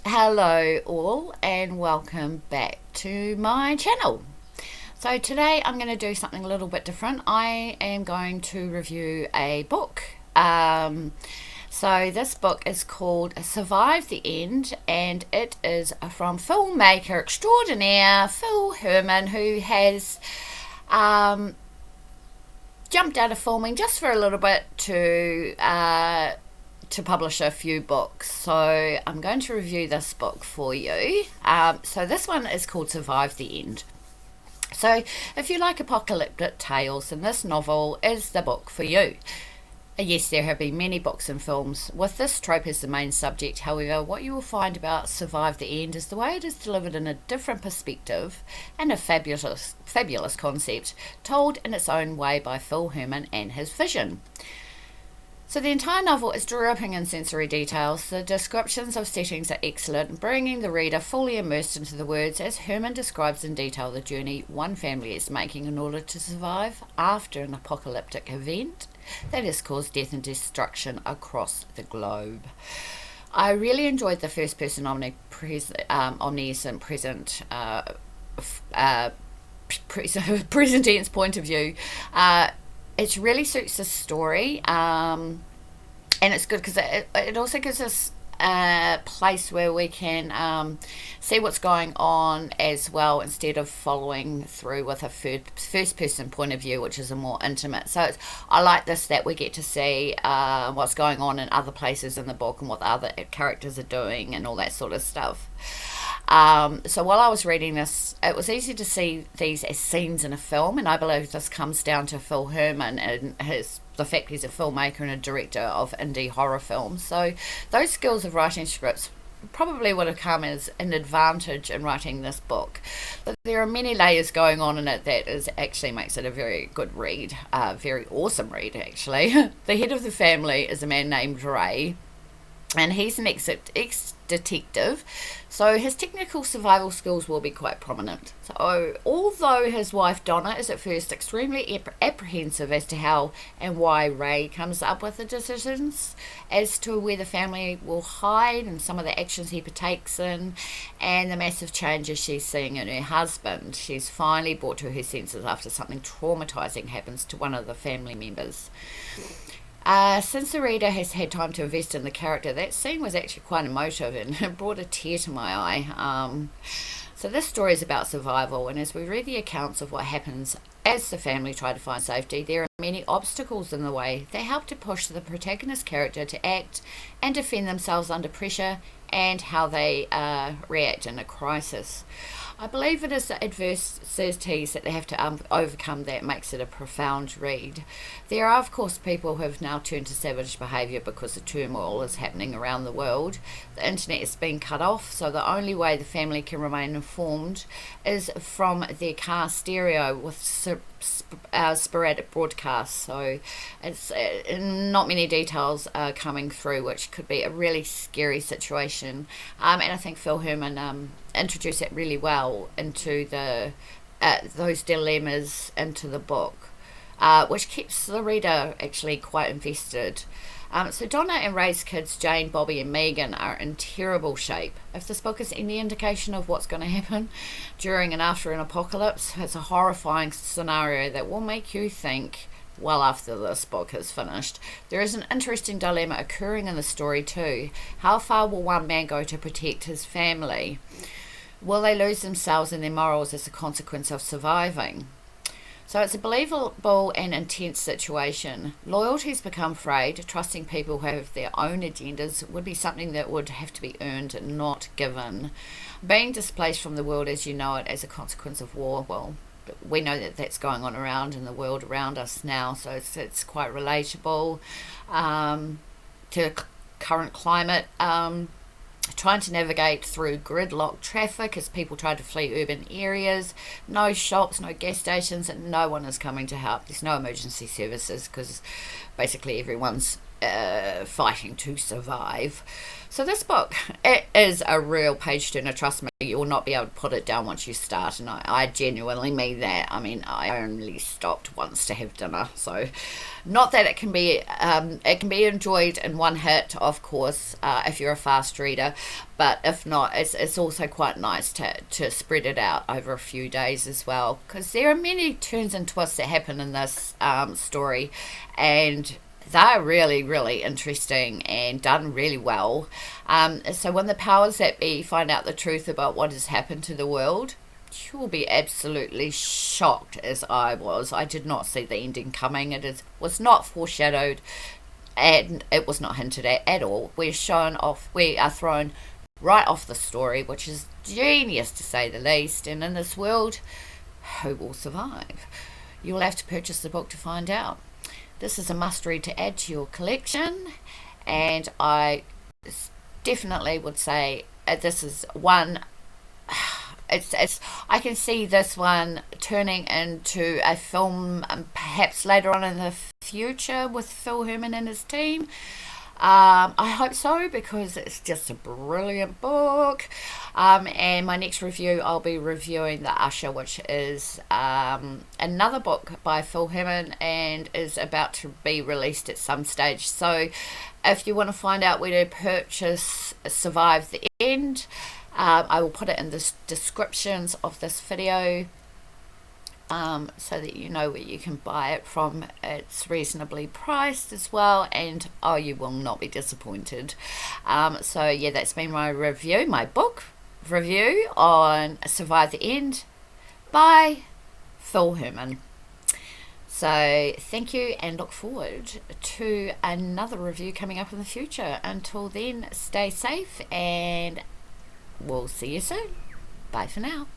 Hello all and welcome back to my channel. So today I'm going to do something a little bit different. I am going to review a book. So this book is called Survive the End, and it is from filmmaker extraordinaire Phil Herman, who has jumped out of filming just for a little bit to publish a few books. So I'm going to review this book for you. So this one is called Survive the End. So if you like apocalyptic tales, then this novel is the book for you. Yes, there have been many books and films with this trope as the main subject. However, what you will find about Survive the End is the way it is delivered in a different perspective and a fabulous concept, told in its own way by Phil Herman and his vision. So the entire novel is dripping in sensory details. The descriptions of settings are excellent, bringing the reader fully immersed into the words as Herman describes in detail the journey one family is making in order to survive after an apocalyptic event that has caused death and destruction across the globe. I really enjoyed the first-person omniscient present tense point of view. It really suits the story, and it's good because it also gives us a place where we can see what's going on as well, instead of following through with a first person point of view, which is a more intimate. So I like this, that we get to see what's going on in other places in the book and what the other characters are doing and all that sort of stuff. So while I was reading this, it was easy to see these as scenes in a film, and I believe this comes down to Phil Herman and the fact he's a filmmaker and a director of indie horror films. So those skills of writing scripts probably would have come as an advantage in writing this book. But there are many layers going on in it that actually makes it a very good read, very awesome read actually. The head of the family is a man named Ray, and he's an ex-detective, so his technical survival skills will be quite prominent. So although his wife Donna is at first extremely apprehensive as to how and why Ray comes up with the decisions as to where the family will hide and some of the actions he partakes in and the massive changes she's seeing in her husband, she's finally brought to her senses after something traumatizing happens to one of the family members. Since the reader has had time to invest in the character, that scene was actually quite emotive and it brought a tear to my eye. So this story is about survival, and as we read the accounts of what happens as the family try to find safety, there are many obstacles in the way. They help to push the protagonist character to act and defend themselves under pressure, and how they react in a crisis. I believe it is the adversities that they have to overcome that makes it a profound read. There are, of course, people who have now turned to savage behaviour because the turmoil is happening around the world. The internet is being cut off, so the only way the family can remain informed is from their car stereo with sporadic broadcasts. So it's not many details are coming through, which could be a really scary situation. And I think Phil Herman introduced it really well into those dilemmas into the book, which keeps the reader actually quite invested. So Donna and Ray's kids, Jane, Bobby and Megan, are in terrible shape. If this book is any indication of what's going to happen during and after an apocalypse, it's a horrifying scenario that will make you think well after this book is finished. There is an interesting dilemma occurring in the story too. How far will one man go to protect his family? Will they lose themselves and their morals as a consequence of surviving? So it's a believable and intense situation. Loyalties become frayed. Trusting people who have their own agendas would be something that would have to be earned and not given. Being displaced from the world as you know it as a consequence of war, well, we know that that's going on around in the world around us now, so it's quite relatable to current climate. Trying to navigate through gridlock traffic as people try to flee urban areas. No shops, no gas stations, and no one is coming to help. There's no emergency services because basically everyone's fighting to survive. So this book, it is a real page turner. Trust me, you will not be able to put it down once you start, and I genuinely mean that. I mean, I only stopped once to have dinner, so not that it can be enjoyed in one hit, of course, if you're a fast reader, but if not, it's also quite nice to spread it out over a few days as well, because there are many turns and twists that happen in this story, and they're really, really interesting and done really well. So when the powers that be find out the truth about what has happened to the world, you will be absolutely shocked, as I was. I did not see the ending coming. Was not foreshadowed, and it was not hinted at all. We are thrown right off the story, which is genius to say the least. And in this world, who will survive? You'll have to purchase the book to find out. This is a must-read to add to your collection, and I definitely would say this is one. I can see this one turning into a film, perhaps later on in the future with Phil Herman and his team. I hope so, because it's just a brilliant book. And my next review, I'll be reviewing The Usher, which is another book by Phil Herman and is about to be released at some stage. So if you want to find out where to purchase Survive the End, I will put it in the descriptions of this video, so that you know where you can buy it from. It's reasonably priced as well, and you will not be disappointed. So yeah, that's been my book review on Survive the End by Phil Herman. So thank you, and look forward to another review coming up in the future. Until then, stay safe, and we'll see you soon. Bye for now.